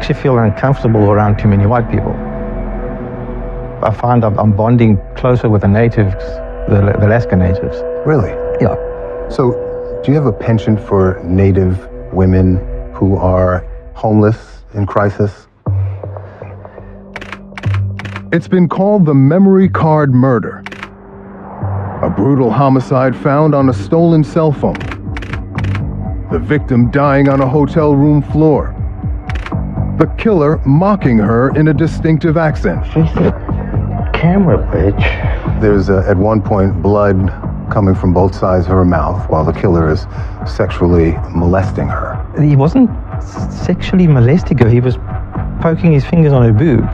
actually feel uncomfortable around too many white people. I find I'm bonding closer with the natives, the Alaska natives. Really? Yeah. So, do you have a penchant for Native women who are homeless in crisis? It's been called the memory card murder. A brutal homicide found on a stolen cell phone. The victim dying on a hotel room floor. The killer mocking her in a distinctive accent. Face the camera, bitch. There's at one point blood coming from both sides of her mouth while the killer is sexually molesting her. He wasn't sexually molesting her. He was poking his fingers on her boob.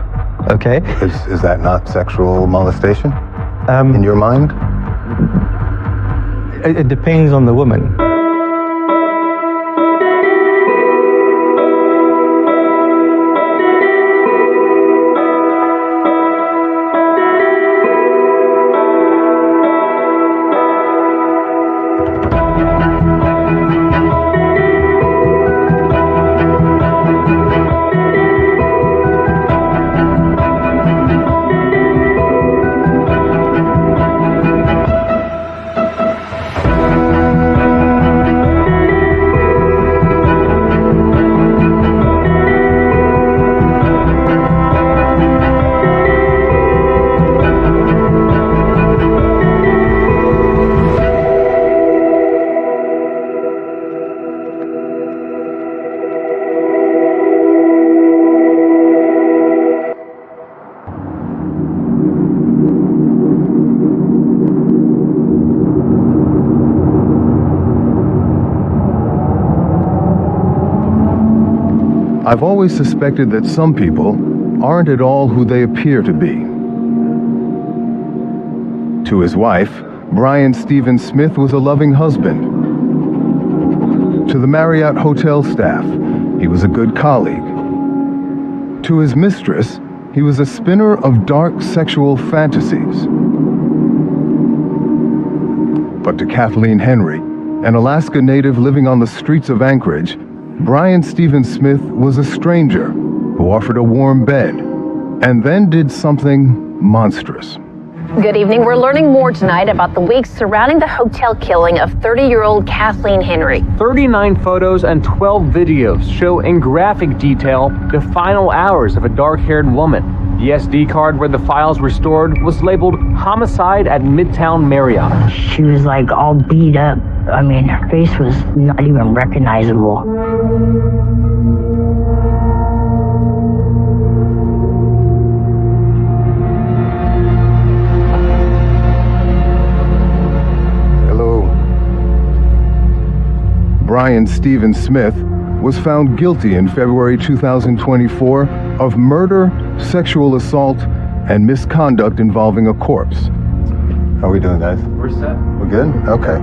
Okay. Is that not sexual molestation in your mind? It depends on the woman. I've always suspected that some people aren't at all who they appear to be. To his wife, Brian Stephen Smith was a loving husband. To the Marriott hotel staff, he was a good colleague. To his mistress, he was a spinner of dark sexual fantasies. But to Kathleen Henry, an Alaska native living on the streets of Anchorage, Brian Stephen Smith was a stranger who offered a warm bed and then did something monstrous. Good evening. We're learning more tonight about the weeks surrounding the hotel killing of 30-year-old Kathleen Henry. 39 photos and 12 videos show in graphic detail the final hours of a dark-haired woman. The SD card where the files were stored was labeled homicide at Midtown Marriott. She was like all beat up. I mean, her face was not even recognizable. Hello. Brian Stephen Smith was found guilty in February 2024 of murder, sexual assault, and misconduct involving a corpse. How are we doing, guys? We're set. We're good? Okay.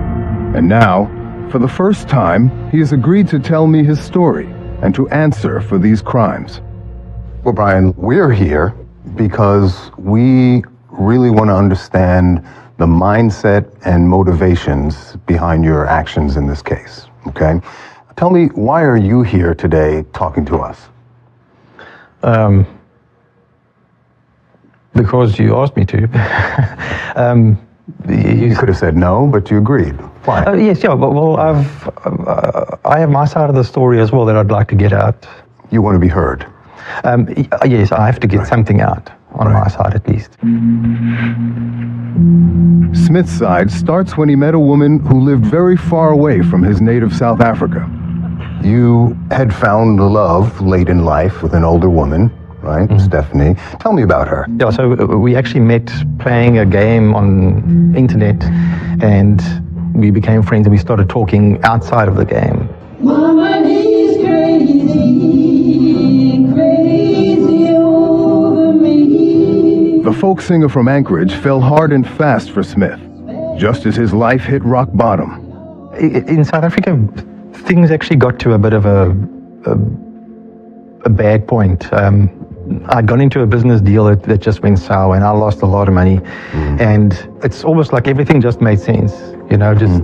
And now, for the first time, he has agreed to tell me his story and to answer for these crimes. Well, Brian, we're here because we really want to understand the mindset and motivations behind your actions in this case, okay? Tell me, why are you here today talking to us? Because you asked me to. You could have said no, but you agreed. Why? Yes, yeah. Well, I have my side of the story as well that I'd like to get out. You want to be heard. Yes, I have to get something out on my side at least. Smith's side starts when he met a woman who lived very far away from his native South Africa. You had found love late in life with an older woman, right? Stephanie. Tell me about her. Yeah, so we actually met playing a game on internet, and we became friends, and we started talking outside of the game. Mama, he's crazy, crazy over me. The folk singer from Anchorage fell hard and fast for Smith, just as his life hit rock bottom. In South Africa, things actually got to a bit of a bad point. I'd gone into a business deal that just went sour, and I lost a lot of money. And it's almost like everything just made sense. You know, just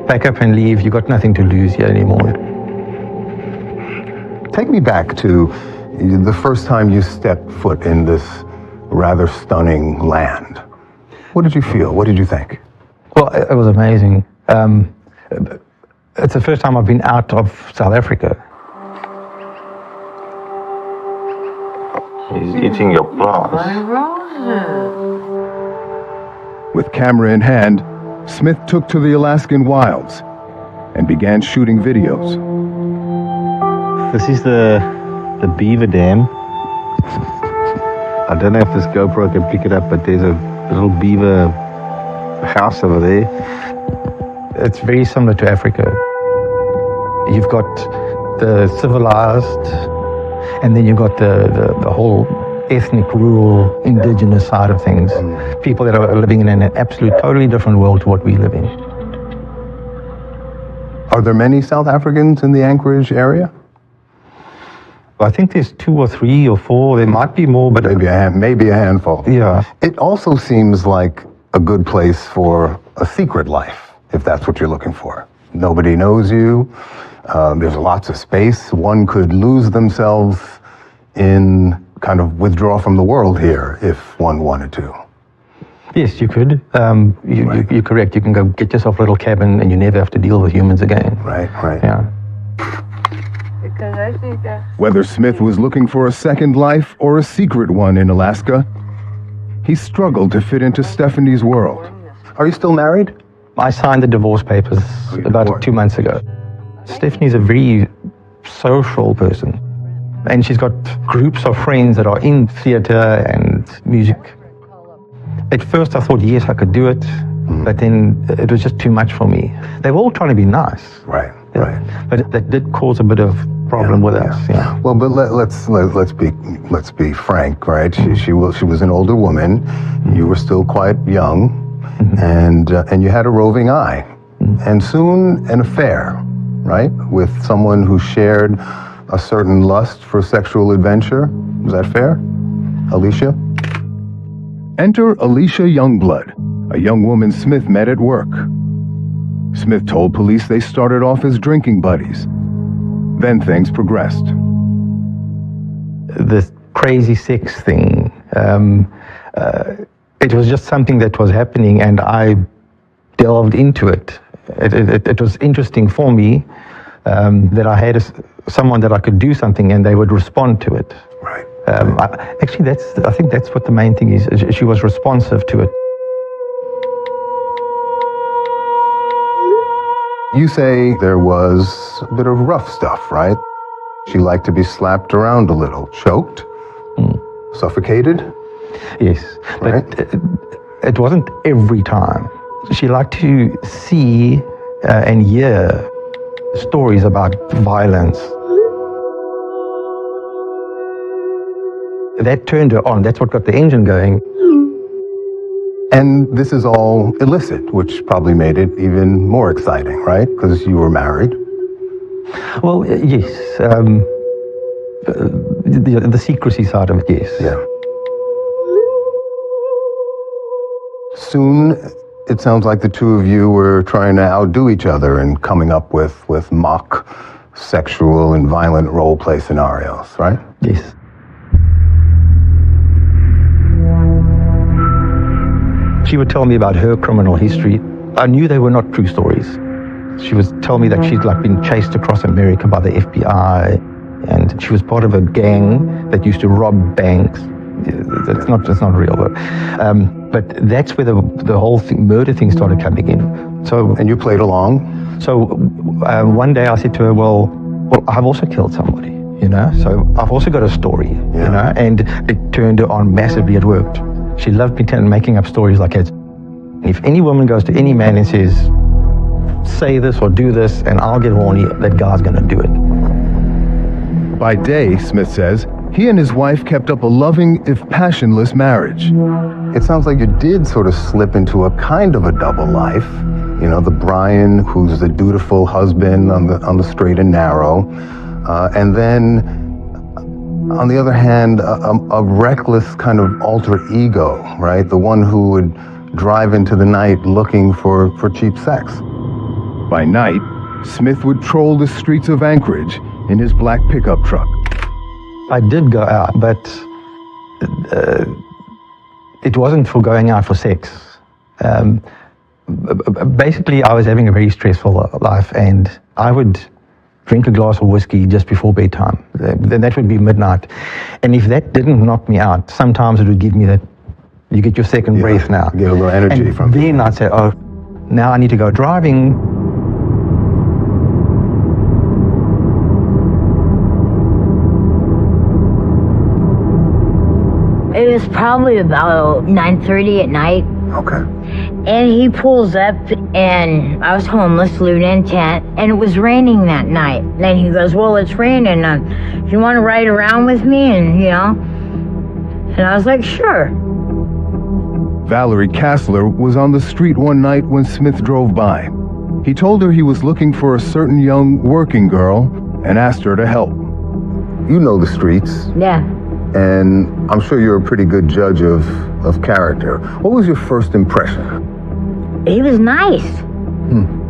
pack up and leave. You got nothing to lose here anymore. Take me back to the first time you stepped foot in this rather stunning land. What did you feel? What did you think? Well, it was amazing. It's the first time I've been out of South Africa. He's eating your plants. With camera in hand, Smith took to the Alaskan wilds and began shooting videos. This is the beaver dam. I don't know if this GoPro can pick it up, but there's a little beaver house over there. It's very similar to Africa. You've got the civilized, and then you've got the whole ethnic, rural, indigenous side of things. People that are living in an absolute, totally different world to what we live in. Are there many South Africans in the Anchorage area? I think there's 2 or 3 or 4. There might be more, but Maybe a handful. yeah. It also seems like a good place for a secret life, if that's what you're looking for. Nobody knows you. There's lots of space. One could lose themselves in kind of withdraw from the world here if one wanted to. Yes, you could. You're correct. You can go get yourself a little cabin and you never have to deal with humans again. Right. Yeah. Whether Smith was looking for a second life or a secret one in Alaska, he struggled to fit into Stephanie's world. Are you still married? I signed the divorce papers about 2 months ago. Stephanie's a very social person, and she's got groups of friends that are in theater and music. At first I thought, yes, I could do it, but then it was just too much for me. They were all trying to be nice. Right. But that did cause a bit of problem with us. Yeah. Well, but let's be frank, right? She was an older woman. You were still quite young, and you had a roving eye, and soon an affair, right, with someone who shared a certain lust for sexual adventure. Is that fair, Alicia? Enter Alicia Youngblood, a young woman Smith met at work. Smith told police they started off as drinking buddies. Then things progressed. This crazy sex thing, it was just something that was happening, and I delved into it. It was interesting for me that I had someone that I could do something and they would respond to it. Right. Actually, I think that's what the main thing is. She was responsive to it. You say there was a bit of rough stuff, right? She liked to be slapped around a little, choked, suffocated. Yes, Right. but it wasn't every time. She liked to see and hear stories about violence. That turned her on. That's what got the engine going. And this is all illicit, which probably made it even more exciting, right? Because you were married. Well, yes. The secrecy side of it, yes. Yeah. Soon, it sounds like the two of you were trying to outdo each other and coming up with mock sexual and violent role play scenarios, right? Yes. She would tell me about her criminal history. I knew they were not true stories. She would tell me that she'd been chased across America by the FBI, and she was part of a gang that used to rob banks. It's not real though. But that's where the whole murder thing started coming in. So, And you played along. So one day I said to her, well, I've also killed somebody, so I've also got a story, and it turned her on massively. It worked. She loved me making up stories like that. If any woman goes to any man and says, say this or do this, and I'll get horny, that guy's going to do it. By day, Smith says, he and his wife kept up a loving, if passionless, marriage. It sounds like you did sort of slip into a kind of a double life. The Brian who's the dutiful husband on the straight and narrow, and then on the other hand, a reckless kind of alter ego, right? The one who would drive into the night looking for cheap sex. By night, Smith would troll the streets of Anchorage in his black pickup truck. I did go out, but it wasn't for going out for sex. Basically, I was having a very stressful life, and I would drink a glass of whiskey just before bedtime. Then that would be midnight. And if that didn't knock me out, sometimes it would give me that, you get your second breath now. Get a little energy and from it. then I'd say, oh, now I need to go driving. It was probably about 9:30 at night. Okay. And he pulls up, and I was homeless, living in a tent, and it was raining that night. And then he goes, well, it's raining. You want to ride around with me? And, and I was like, sure. Valerie Kassler was on the street one night when Smith drove by. He told her he was looking for a certain young working girl and asked her to help. You know the streets, Yeah. and I'm sure you're a pretty good judge of character. What was your first impression? He was nice.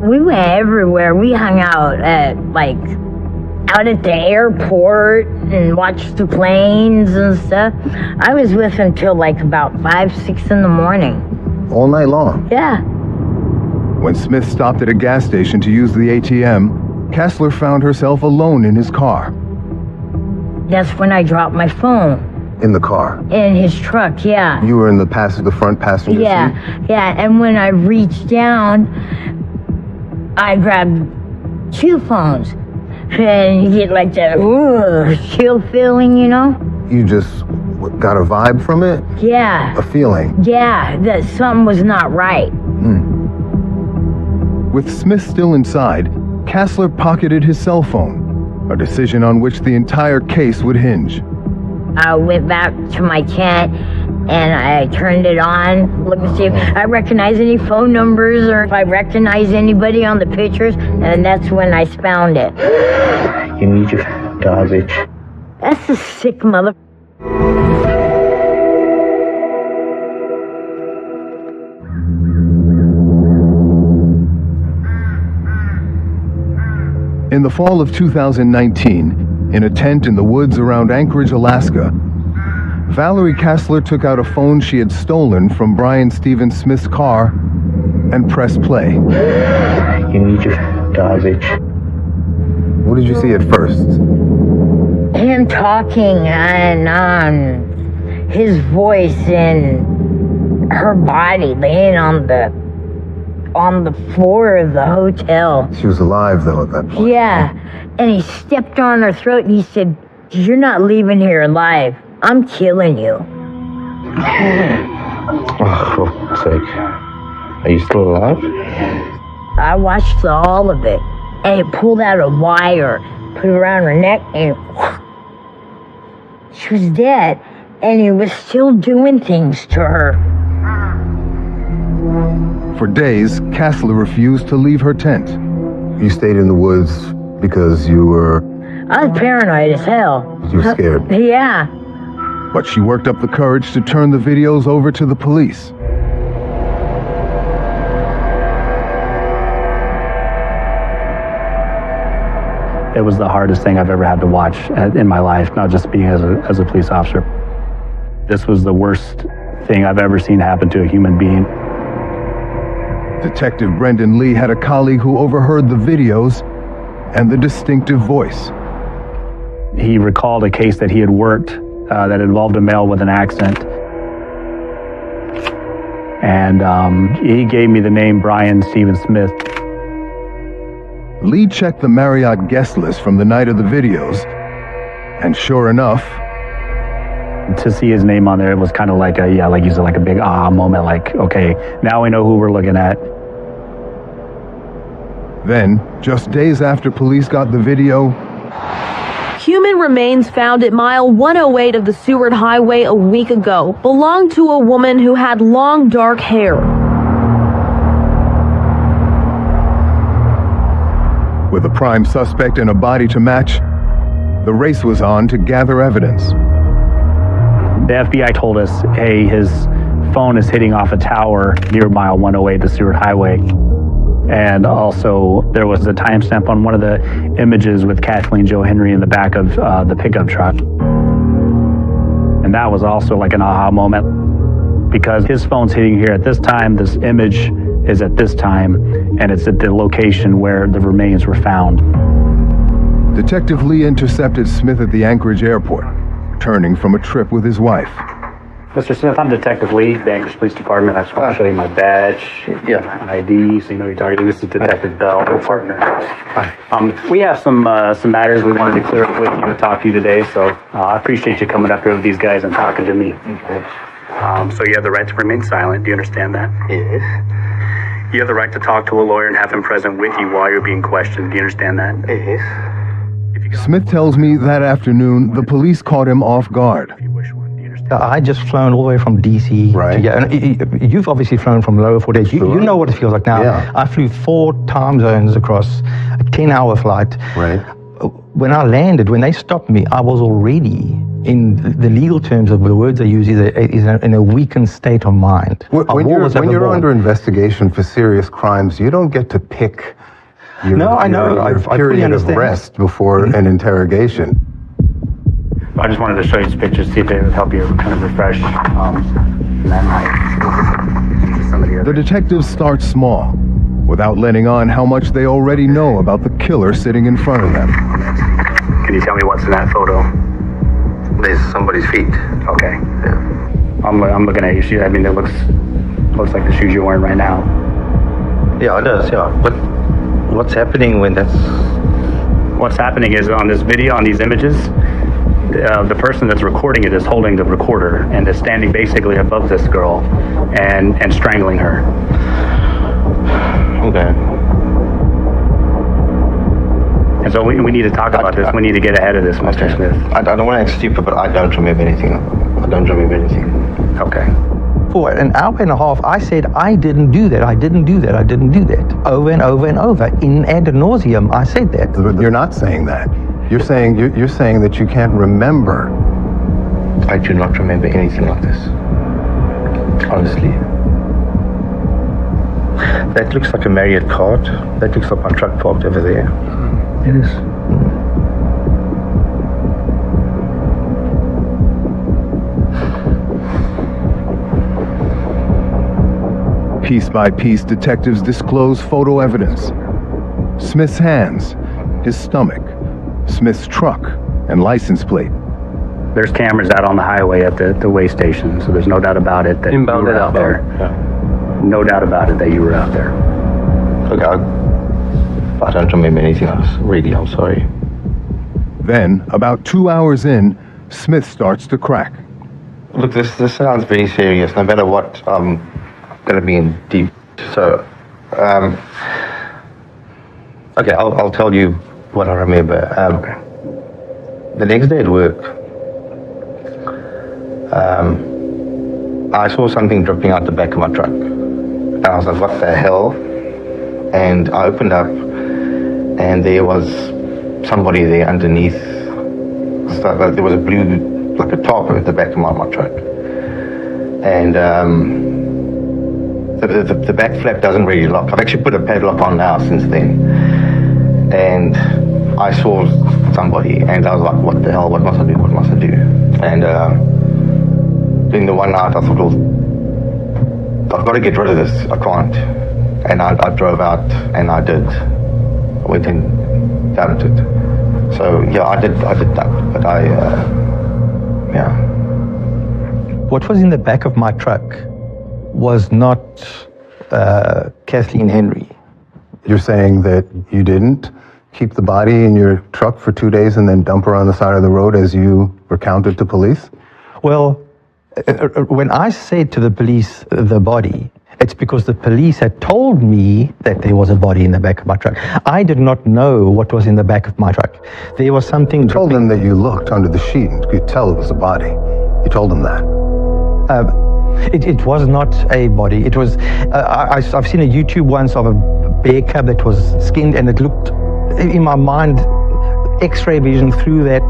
We went everywhere. We hung out at, out at the airport and watched the planes and stuff. I was with him till about 5, 6 in the morning. All night long? Yeah. When Smith stopped at a gas station to use the ATM, Kassler found herself alone in his car. That's when I dropped my phone. In the car? In his truck, yeah. You were in the front passenger seat? Yeah. And when I reached down, I grabbed 2 phones. And you get that chill feeling, You just got a vibe from it? Yeah. A feeling? Yeah, that something was not right. With Smith still inside, Kassler pocketed his cell phone, a decision on which the entire case would hinge. I went back to my tent and I turned it on, looked to see if I recognize any phone numbers or if I recognize anybody on the pictures, and that's when I found it. You need your garbage. That's a sick mother. In the fall of 2019, in a tent in the woods around Anchorage, Alaska, Valerie Kassler took out a phone she had stolen from Brian Stephen Smith's car and pressed play. You need your garbage. What did you see at first? Him talking and his voice and her body laying on the floor of the hotel. She was alive, though, at that point. Yeah, and he stepped on her throat and he said, you're not leaving here alive. I'm killing you. Oh, for fuck's sake. Are you still alive? I watched all of it, and he pulled out a wire, put it around her neck, and she was dead, and he was still doing things to her. For days, Kassler refused to leave her tent. You stayed in the woods because you were... I was paranoid as hell. You were scared? Yeah. But she worked up the courage to turn the videos over to the police. It was the hardest thing I've ever had to watch in my life, not just being as a police officer. This was the worst thing I've ever seen happen to a human being. Detective Brendan Lee had a colleague who overheard the videos and the distinctive voice. He recalled a case that he had worked that involved a male with an accent. And he gave me the name Brian Stephen Smith. Lee checked the Marriott guest list from the night of the videos, and sure enough, to see his name on there, it was kind of like like you said, like a big aha moment, like, okay, now we know who we're looking at. then, just days after police got the video, Human remains found at mile 108 of the Seward Highway a week ago belonged to a woman who had long dark hair. with a prime suspect and a body to match, the race was on to gather evidence. The FBI told us, hey, his phone is hitting off a tower near mile 108, the Seward Highway. And also, there was a timestamp on one of the images with Kathleen Joe Henry in the back of the pickup truck. And that was also like an aha moment, because his phone's hitting here at this time, this image is at this time, and it's at the location where the remains were found. Detective Lee intercepted Smith at the Anchorage airport, returning from a trip with his wife. Mr. Smith, I'm Detective Lee, the Anchorage Police Department. I just want to show you my badge, ID, so you know you're targeting. This is Detective Bell, my partner. Hi. We have some matters we wanted to clear up with you and talk to you today, so I appreciate you coming up here with these guys and talking to me. Okay. So you have the right to remain silent. Do you understand that? Yes. You have the right to talk to a lawyer and have him present with you while you're being questioned. Do you understand that? Yes. Smith tells me that afternoon the police caught him off guard. I just flown all the way from DC. Right. And you've obviously flown from lower 48. You know what it feels like now. Yeah. I flew 4 time zones across a 10-hour flight. Right. When I landed, when they stopped me, I was already, in the legal terms of the words they use, is in a weakened state of mind. When you're under investigation for serious crimes, you don't get to pick your period of rest before an interrogation. I just wanted to show you these pictures, see if they would help you kind of refresh that night. The detectives start small, without letting on how much they already know about the killer sitting in front of them. Can you tell me what's in that photo? There's somebody's feet. Okay. Yeah. I'm looking at your shoe. I mean, it looks like the shoes you're wearing right now. Yeah, it does, yeah. But what's happening when that's... What's happening is on this video, on these images, the person that's recording it is holding the recorder and is standing basically above this girl and strangling her. Okay. And so we need to talk about this. We need to get ahead of this, Mr. Smith. I don't want to act stupid, but I don't remember anything. Okay. For an hour and a half, I said, I didn't do that. Over and over and over. In ad nauseum, I said that. You're not saying that. You're saying that you can't remember. I do not remember anything like this. Honestly. That looks like a Marriott card. That looks like my truck parked over there. It is. Piece by piece, detectives disclose photo evidence. Smith's hands, his stomach, Smith's truck, and license plate. There's cameras out on the highway at the way station, so there's no doubt about it that you were out there. Yeah. No doubt about it that you were out there. Look, I don't remember anything else. Really, I'm sorry. Then, about 2 hours in, Smith starts to crack. Look, this sounds very serious. No matter what, I'm going to be in deep. So, okay, I'll tell you what I remember. The next day at work, I saw something dripping out the back of my truck. And I was like, what the hell? And I opened up, and there was somebody there underneath. So there was a blue, like a tarp at the back of my truck. And the back flap doesn't really lock. I've actually put a padlock on now since then. And I saw somebody, and I was like, what the hell, what must I do? And in the one night, I thought, well, I've got to get rid of this, I can't. And I drove out, and I did. I went and dumped it. So, yeah, I did dump, but yeah. What was in the back of my truck was not Kathleen Henry. You're saying that you didn't keep the body in your truck for 2 days and then dump her on the side of the road as you recounted to police? Well, when I said to the police the body, it's because the police had told me that there was a body in the back of my truck. I did not know what was in the back of my truck. There was something... You told them that you looked under the sheet and could tell it was a body. You told them that. It was not a body. It was... I've seen a YouTube once of a bear cub that was skinned, and it looked, in my mind, X-ray vision through that.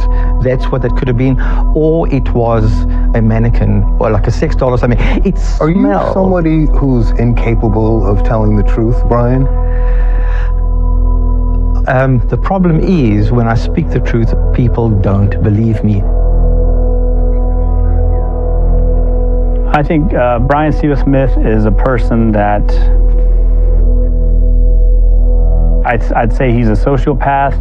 That's what that could have been. Or it was a mannequin, or like a sex doll or something. It smelled. Are you somebody who's incapable of telling the truth, Brian? The problem is when I speak the truth, people don't believe me. I think Brian Stephen Smith is a person that I'd say he's a sociopath.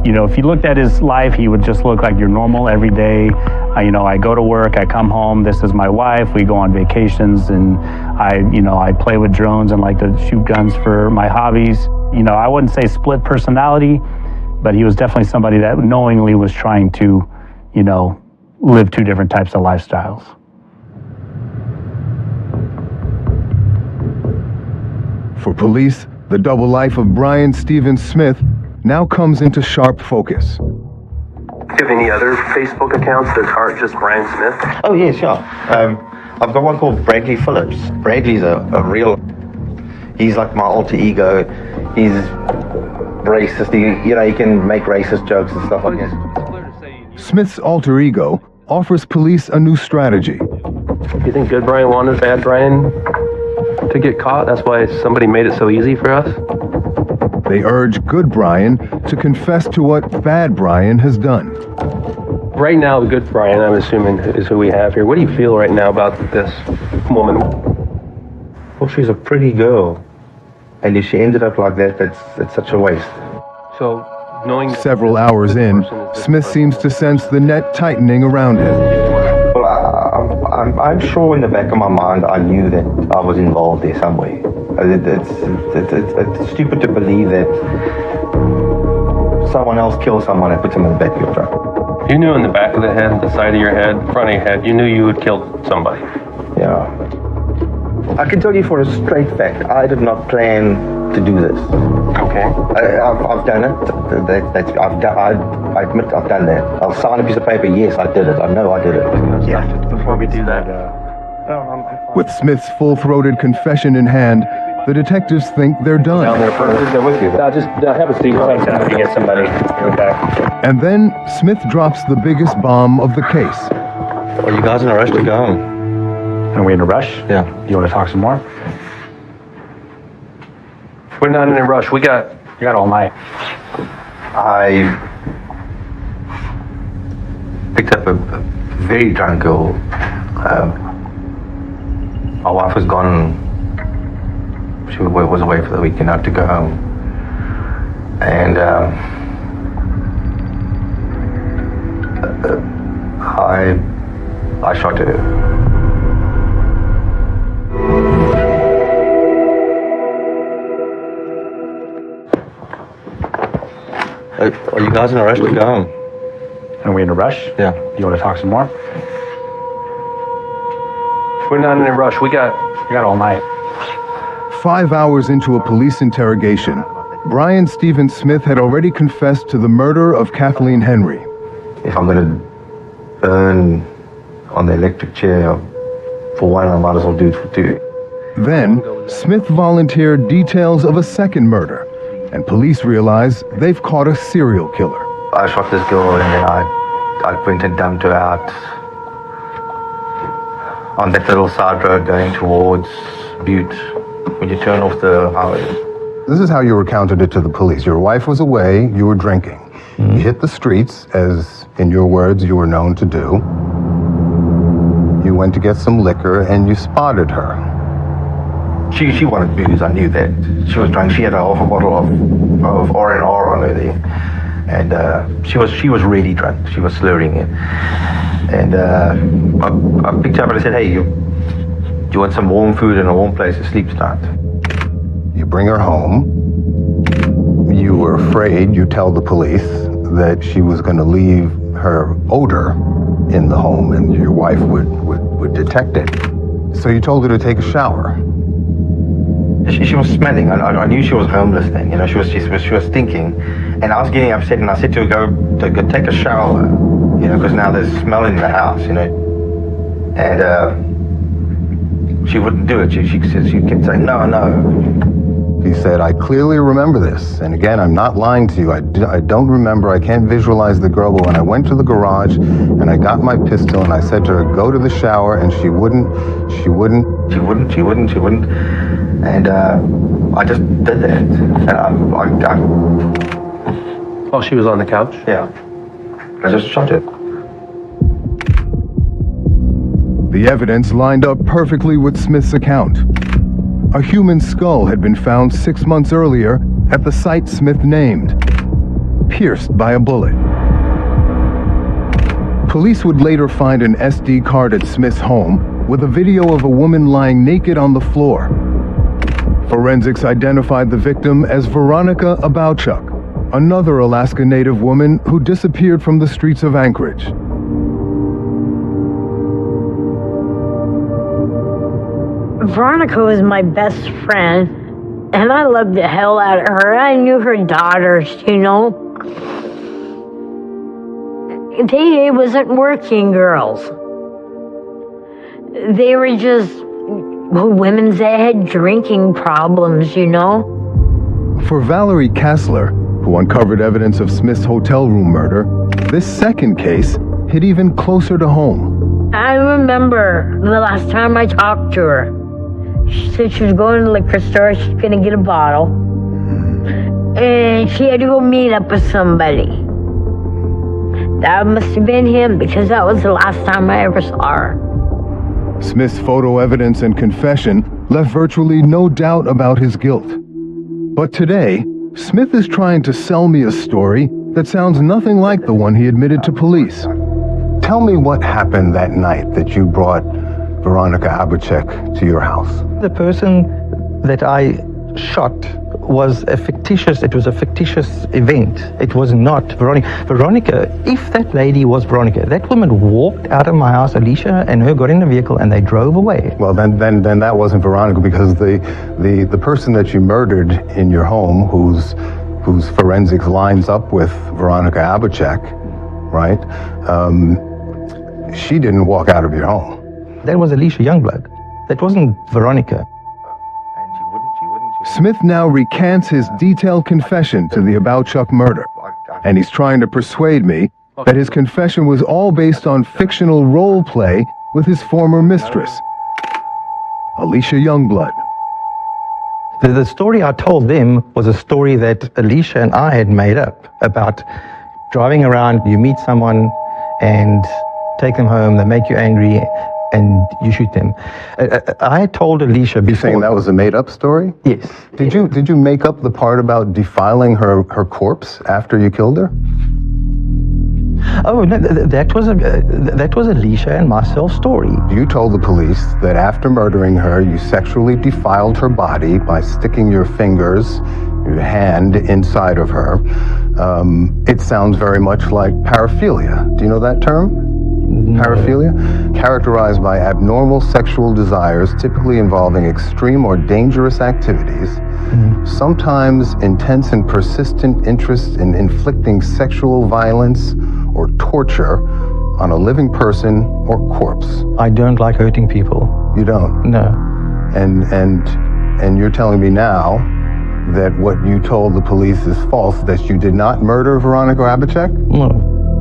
You know, if you looked at his life, he would just look like your normal everyday. I go to work, I come home, this is my wife, we go on vacations, and I play with drones and like to shoot guns for my hobbies. I wouldn't say split personality, but he was definitely somebody that knowingly was trying to, live two different types of lifestyles. For police, the double life of Brian Stephen Smith now comes into sharp focus. Do you have any other Facebook accounts that aren't just Brian Smith? Oh, yeah, sure. I've got one called Bradley Phillips. Bradley's a real... He's like my alter ego. He's racist. He can make racist jokes and stuff like that. Smith's alter ego offers police a new strategy. Do you think good Brian wanted bad Brian to get caught? That's why somebody made it so easy for us? They urge good Brian to confess to what bad Brian has done. Right now, the good Brian, I'm assuming, is who we have here. What do you feel right now about this woman? Well, she's a pretty girl. And if she ended up like that, it's such a waste. So, knowing... Several hours in, Smith seems to sense the net tightening around him. Well, I'm sure in the back of my mind I knew that I was involved there somewhere. It's stupid to believe that someone else killed someone and puts them in the back of your truck. You knew in the back of the head, the side of your head, front of your head, you knew you had killed somebody. Yeah. I can tell you for a straight fact, I did not plan to do this. Okay. I've done it. I admit I've done that. I'll sign a piece of paper, yes, I did it. I know I did it. Yeah. Before we do that, With Smith's full-throated confession in hand, the detectives think they're done. down there first. They're with you. Just have a seat. We'll have time to get somebody. Okay. And then Smith drops the biggest bomb of the case. Are you guys in a rush to go home? Are we in a rush? Yeah. You want to talk some more? We're not in a rush. We got all night. I picked up a very drunk girl. My wife was gone. She was away for the weekend. I had to go home. And I shot her. Are you guys in a rush to go home? Are we in a rush? Yeah. You want to talk some more? We're not in a rush. We got all night. 5 hours into a police interrogation, Brian Stephen Smith had already confessed to the murder of Kathleen Henry. If I'm going to burn on the electric chair for one, I might as well do it for two. Then, Smith volunteered details of a second murder, and police realize they've caught a serial killer. I shot this girl and then I went and dumped her out on that little side road going towards Butte when you turn off the highway. This is how you recounted it to the police. Your wife was away, you were drinking. You hit the streets, as in your words you were known to do. You went to get some liquor and you spotted her. She wanted booze, I knew that. She was drunk. She had a half a bottle of R&R on her there. And she was really drunk. She was slurring it. And I picked her up and I said, hey, you want some warm food and a warm place to sleep tonight? You bring her home. You were afraid, you tell the police, that she was going to leave her odor in the home and your wife would detect it. So you told her to take a shower. She was smelling. I knew she was homeless then. You know, she was stinking, and I was getting upset. And I said to her, go take a shower. You know, because now there's smell in the house. You know, and she wouldn't do it. She kept saying no. He said, I clearly remember this. And again, I'm not lying to you. I don't remember. I can't visualize the girl. But when I went to the garage and I got my pistol and I said to her, go to the shower, and she wouldn't. And I just did that. And While she was on the couch? Yeah. I just shot it. The evidence lined up perfectly with Smith's account. A human skull had been found 6 months earlier at the site Smith named, pierced by a bullet. Police would later find an SD card at Smith's home with a video of a woman lying naked on the floor. Forensics identified the victim as Veronica Abowchuk, another Alaska Native woman who disappeared from the streets of Anchorage. Veronica was my best friend, and I loved the hell out of her. I knew her daughters, you know. They wasn't working girls. They were just women that had drinking problems, you know. For Valerie Kassler, who uncovered evidence of Smith's hotel room murder, this second case hit even closer to home. I remember the last time I talked to her. She said she was going to the liquor store, she's gonna get a bottle. And she had to go meet up with somebody. That must have been him, because that was the last time I ever saw her. Smith's photo evidence and confession left virtually no doubt about his guilt. But today, Smith is trying to sell me a story that sounds nothing like the one he admitted to police. Tell me what happened that night that you brought Veronica Abowchuk to your house. The person that I shot was a fictitious event. It was not Veronica. Veronica, if that lady was Veronica, that woman walked out of my house, Alicia and her got in the vehicle and they drove away. Well, then that wasn't Veronica, because the person that you murdered in your home, whose forensics lines up with Veronica Abowchuk, right? She didn't walk out of your home. That was Alicia Youngblood. That wasn't Veronica. Smith now recants his detailed confession to the Abowchuk murder, and he's trying to persuade me that his confession was all based on fictional role play with his former mistress, Alicia Youngblood. The story I told them was a story that Alicia and I had made up about driving around, you meet someone and take them home, they make you angry, and you shoot them. I had told Alicia before. You're saying that was a made-up story? Yes. Did you make up the part about defiling her corpse after you killed her? Oh no, that was Alicia and myself's story. You told the police that after murdering her, you sexually defiled her body by sticking your fingers, your hand inside of her. It sounds very much like paraphilia. Do you know that term? Paraphilia? Characterized by abnormal sexual desires, typically involving extreme or dangerous activities, sometimes intense and persistent interest in inflicting sexual violence or torture on a living person or corpse. I don't like hurting people. You don't? No. And you're telling me now that what you told the police is false, that you did not murder Veronica Abowchuk?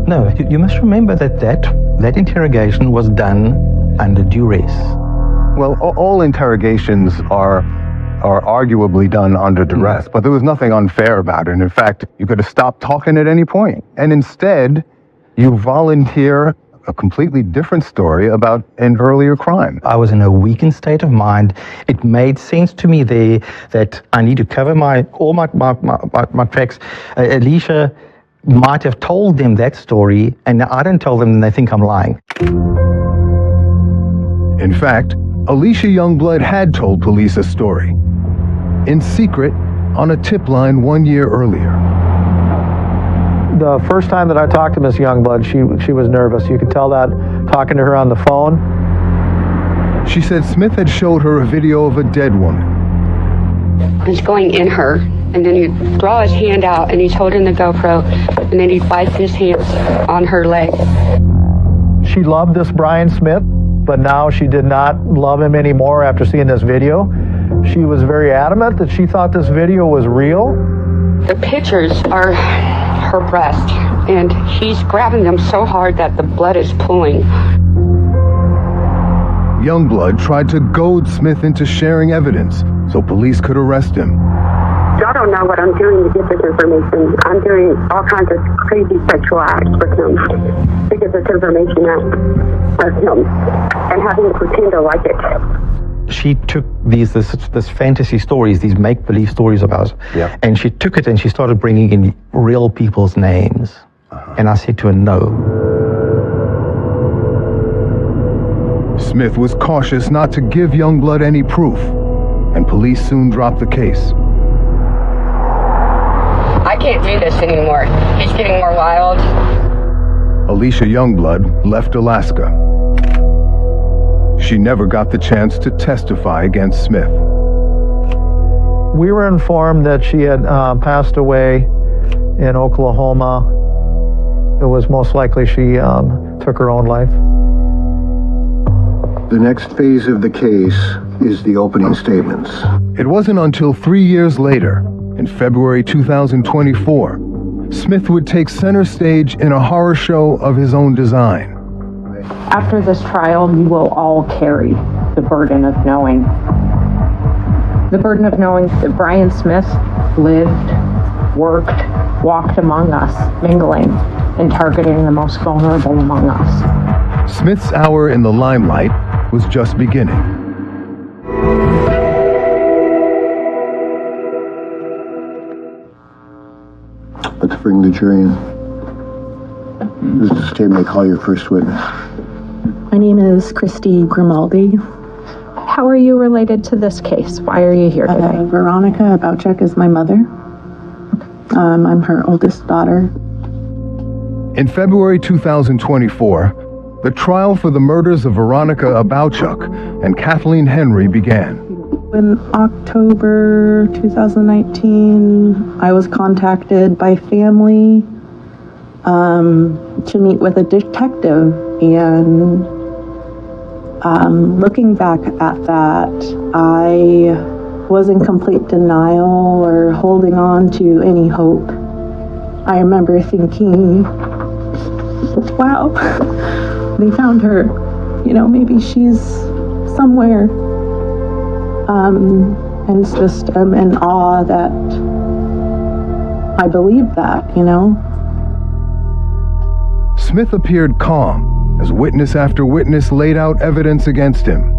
No, you must remember that interrogation was done under duress. Well, all interrogations are arguably done under duress, but there was nothing unfair about it. And in fact, you could have stopped talking at any point. And instead, you volunteer a completely different story about an earlier crime. I was in a weakened state of mind. It made sense to me there that I need to cover all my tracks. Alicia might have told them that story, and I don't tell them and they think I'm lying. In fact, Alicia Youngblood had told police a story, in secret, on a tip line 1 year earlier. The first time that I talked to Miss Youngblood, she was nervous. You could tell that talking to her on the phone. She said Smith had showed her a video of a dead woman. He's going in her, and then he'd draw his hand out, and he's holding the GoPro, and then he'd wipe his hands on her leg. She loved this Brian Smith, but now she did not love him anymore after seeing this video. She was very adamant that she thought this video was real. The pictures are her breast, and he's grabbing them so hard that the blood is pooling. Youngblood tried to goad Smith into sharing evidence so police could arrest him. Y'all don't know what I'm doing to get this information. I'm doing all kinds of crazy sexual acts with him to get this information out of him and having to pretend to like it. She took this fantasy stories, these make-believe stories of ours, and she took it and she started bringing in real people's names. And I said to her, no. Smith was cautious not to give Youngblood any proof, and police soon dropped the case. I can't do this anymore. He's getting more wild. Alicia Youngblood left Alaska. She never got the chance to testify against Smith. We were informed that she had passed away in Oklahoma. It was most likely she took her own life. The next phase of the case is the opening statements. It wasn't until 3 years later, in February 2024, Smith would take center stage in a horror show of his own design. After this trial, you will all carry the burden of knowing. The burden of knowing that Brian Smith lived, worked, walked among us, mingling and targeting the most vulnerable among us. Smith's hour in the limelight was just beginning. Let's bring the jury in. This is the statement. Call your first witness. My name is Christy Grimaldi. How are you related to this case? Why are you here today? Veronica Abouchek is my mother. I'm her oldest daughter. In February 2024, the trial for the murders of Veronica Abouchek and Kathleen Henry began. In October 2019, I was contacted by family to meet with a detective, and looking back at that, I was in complete denial or holding on to any hope. I remember thinking, wow, they found her, maybe she's somewhere. And it's just, I'm in awe that I believe that, Smith appeared calm as witness after witness laid out evidence against him.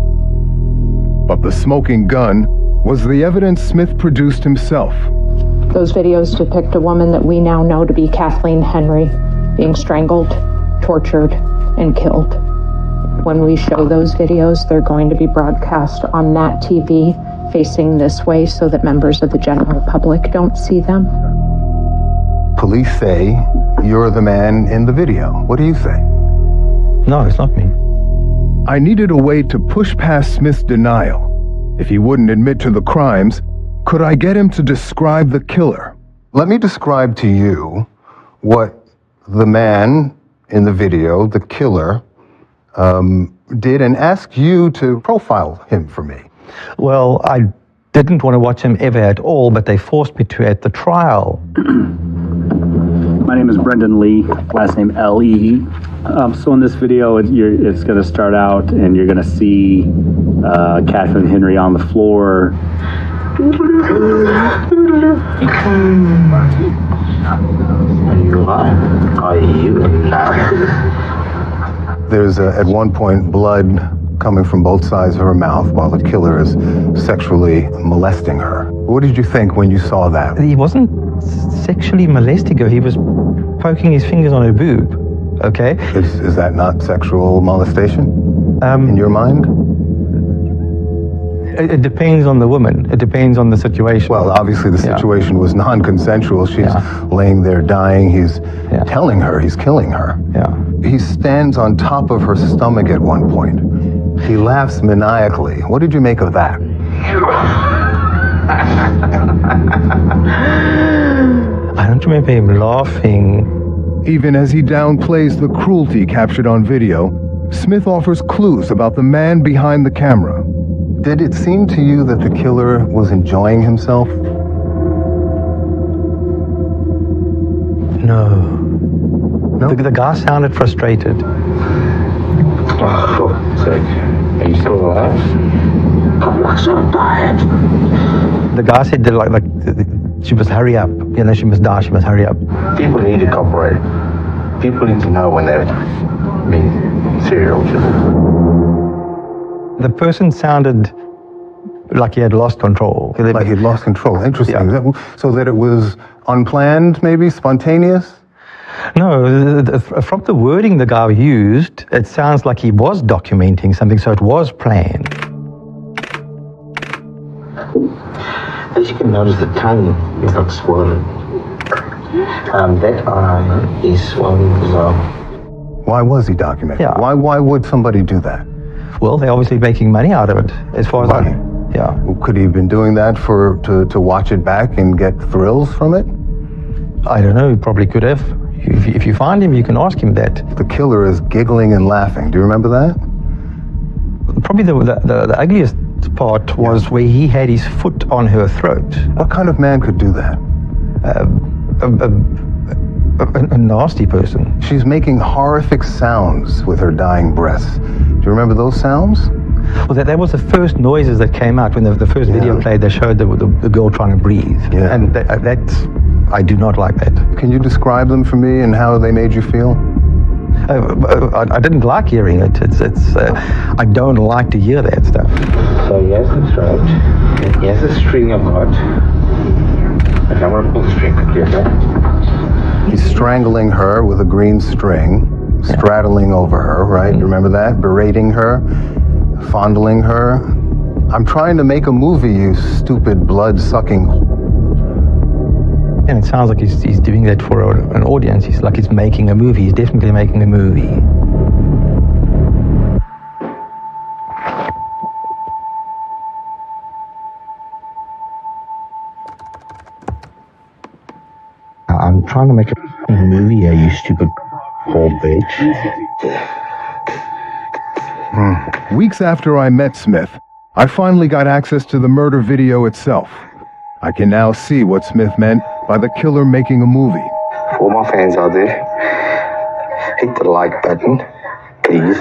But the smoking gun was the evidence Smith produced himself. Those videos depict a woman that we now know to be Kathleen Henry being strangled, tortured, and killed. When we show those videos, they're going to be broadcast on Nat TV facing this way so that members of the general public don't see them. Police say you're the man in the video. What do you say? No, it's not me. I needed a way to push past Smith's denial. If he wouldn't admit to the crimes, could I get him to describe the killer? Let me describe to you what the man in the video, the killer, did, and ask you to profile him for me. Well, I didn't want to watch him ever at all, but they forced me to at the trial. My name is Brendan Lee, last name L-E. So in this video, it's going to start out and you're going to see Kathleen Henry on the floor. There's at one point blood coming from both sides of her mouth while the killer is sexually molesting her. What did you think when you saw that? He wasn't sexually molesting her. He was poking his fingers on her boob. Okay? Is that not sexual molestation in your mind? It depends on the woman. It depends on the situation. Well, obviously the situation was non-consensual. She's laying there dying. He's telling her he's killing her. Yeah. He stands on top of her stomach at one point. He laughs maniacally. What did you make of that? I don't remember him laughing. Even as he downplays the cruelty captured on video, Smith offers clues about the man behind the camera. Did it seem to you that the killer was enjoying himself? No. The guy sounded frustrated. Oh, for fuck's sake. Are you still alive? I'm so tired. The guy said that like she must hurry up. You know, she must die. She must hurry up. People need to cooperate. People need to know when they're being serial killers. The person sounded like he had lost control. Like he'd lost control. Interesting. Yeah. So that it was unplanned, maybe spontaneous? No, from the wording the guy used, it sounds like he was documenting something, so it was planned. As you can notice, the tongue is like swollen. That eye is swollen as well. Why was he documenting? Yeah. Why would somebody do that? Well, they're obviously making money out of it, as far as Money? Yeah. Could he have been doing that to watch it back and get thrills from it? I don't know, he probably could have. If you find him, you can ask him that. The killer is giggling and laughing. Do you remember that? Probably the ugliest part was where he had his foot on her throat. What kind of man could do that? A nasty person. She's making horrific sounds with her dying breaths. Do you remember those sounds? Well, that was the first noises that came out when the first video played. They showed the girl trying to breathe. Yeah. And that's, I do not like that. Can you describe them for me and how they made you feel? I didn't like hearing it. I don't like to hear that stuff. So he has the throat. He has a string I've got. Okay, I'm going to pull the string quickly, okay? He's strangling her with a green string, straddling over her, right? You remember that? Berating her, fondling her. I'm trying to make a movie, you stupid blood-sucking. And it sounds like he's doing that for an audience. He's making a movie. He's definitely making a movie. I'm trying to make a movie, you stupid whole bitch. Weeks after I met Smith, I finally got access to the murder video itself. I can now see what Smith meant by the killer making a movie. For all my fans out there, hit the like button, please.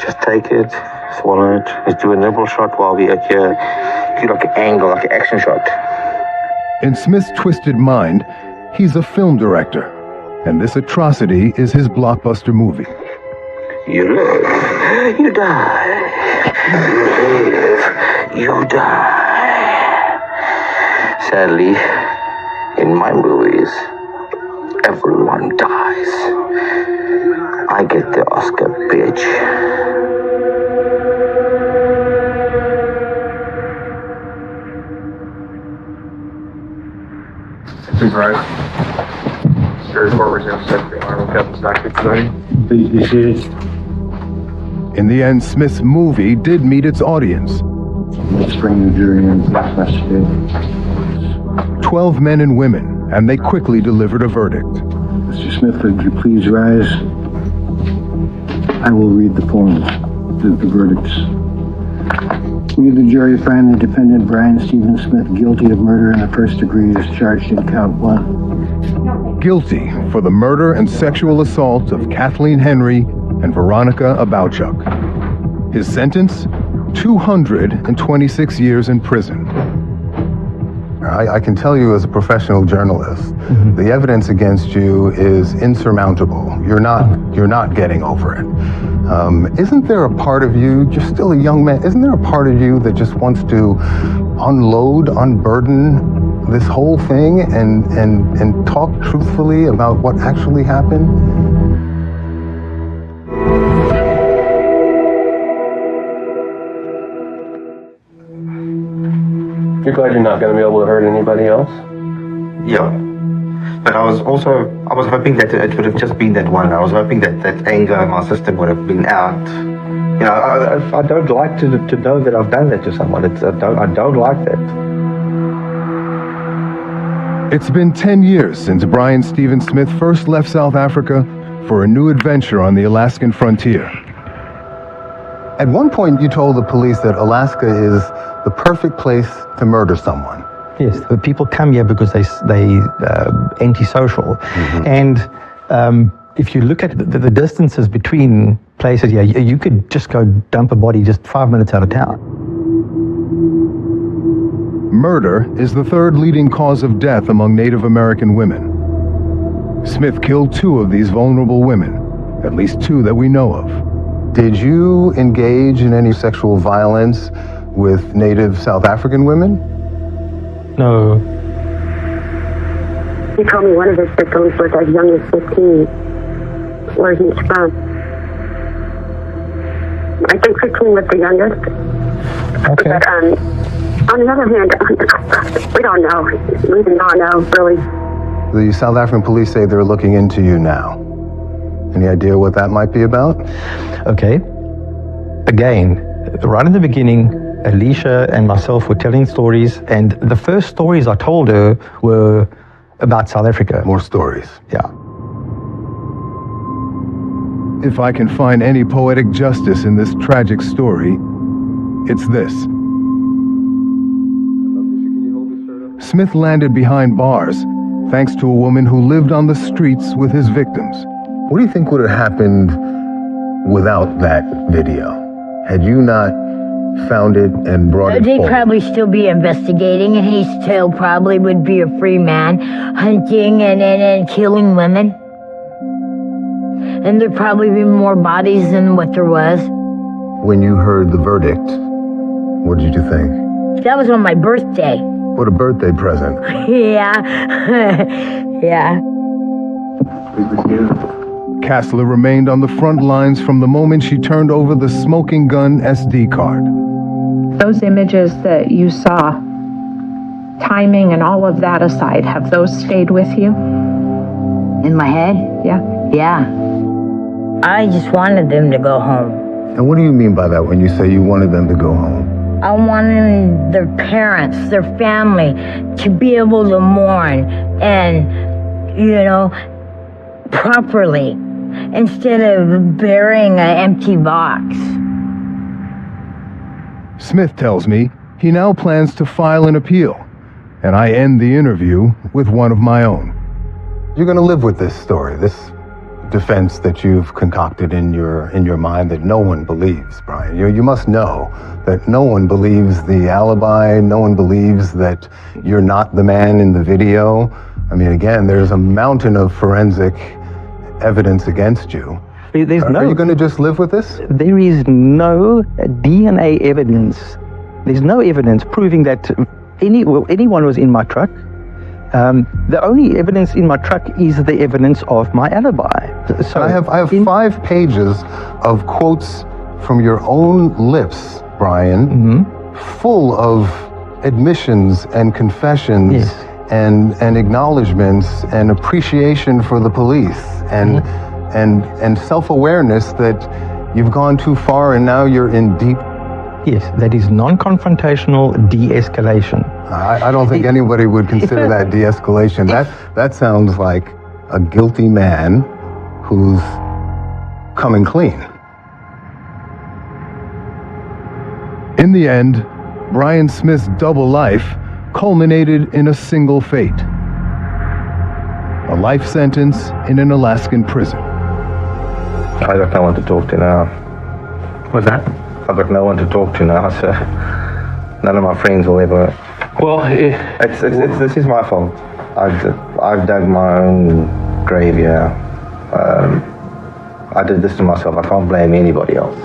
Just take it, swallow it. Let's do a nibble shot while we at here. Do like an angle, like an action shot. In Smith's twisted mind, he's a film director, and this atrocity is his blockbuster movie. You live, you die. You live, you die. Sadly, in my movies, everyone dies. I get the Oscar, bitch. Please rise. Spirit Court resumes Secretary Arnold Captain's Doctor today. Please be seated. In the end, Smith's movie did meet its audience. Let's bring the jury in for this investigation. 12 men and women, and they quickly delivered a verdict. Mr. Smith, would you please rise? I will read the forms, the verdicts. We, the jury, find the defendant, Brian Stephen Smith, guilty of murder in the first degree as charged in count 1. Guilty for the murder and sexual assault of Kathleen Henry and Veronica Abouchuk. His sentence? 226 years in prison. I can tell you as a professional journalist, the evidence against you is insurmountable. You're not getting over it. Isn't there a part of you, you're still a young man, isn't there a part of you that just wants to unload, unburden this whole thing and talk truthfully about what actually happened? You're glad you're not going to be able to hurt anybody else? Yeah. But I was hoping that it would have just been that one. I was hoping that anger in my system would have been out. You know, I don't like to know that I've done that to someone. I don't like that. It's been 10 years since Brian Stephen Smith first left South Africa for a new adventure on the Alaskan frontier. At one point, you told the police that Alaska is the perfect place to murder someone. Yes, the people come here because they antisocial, and if you look at the distances between places, yeah, you could just go dump a body just 5 minutes out of town. Murder is the third leading cause of death among Native American women. Smith killed 2 of these vulnerable women, at least 2 that we know of. Did you engage in any sexual violence with Native South African women? No. He told me one of his victims was as young as 15, where he's from. I think 15 was the youngest. Okay. But on the other hand, we don't know. We do not know, really. The South African police say they're looking into you now. Any idea what that might be about? Okay. Again, right in the beginning, Alicia and myself were telling stories, and the first stories I told her were about South Africa. More stories. Yeah. If I can find any poetic justice in this tragic story, it's this. Smith landed behind bars thanks to a woman who lived on the streets with his victims. What do you think would have happened without that video? Had you not found it and brought it They'd forward? probably still be investigating, and he still probably would be a free man, hunting and killing women. And there'd probably be more bodies than what there was. When you heard the verdict, what did you think? That was on my birthday. What a birthday present. Yeah. Yeah. Kassler remained on the front lines from the moment she turned over the smoking gun SD card. Those images that you saw, timing and all of that aside, have those stayed with you? In my head? Yeah. Yeah. I just wanted them to go home. And what do you mean by that when you say you wanted them to go home? I wanted their parents, their family, to be able to mourn and, properly, instead of burying an empty box. Smith tells me he now plans to file an appeal, and I end the interview with one of my own. You're going to live with this story, this defense that you've concocted in your mind that no one believes, Brian. You must know that no one believes the alibi, no one believes that you're not the man in the video. I mean, again, there's a mountain of forensic evidence against you. Are you going to just live with this? There is no DNA evidence. There's no evidence proving that anyone was in my truck. The only evidence in my truck is the evidence of my alibi. So I have 5 pages of quotes from your own lips, Brian, full of admissions and confessions and acknowledgments and appreciation for the police and self-awareness that you've gone too far and now you're in deep. Yes, that is non-confrontational de-escalation. I don't think anybody would consider that de-escalation. That sounds like a guilty man who's coming clean. In the end, Brian Smith's double life culminated in a single fate. A life sentence in an Alaskan prison. I got no one to talk to now. What's that? I've got no one to talk to now, so none of my friends will ever. Well, this is my fault. I've dug my own grave here. I did this to myself. I can't blame anybody else,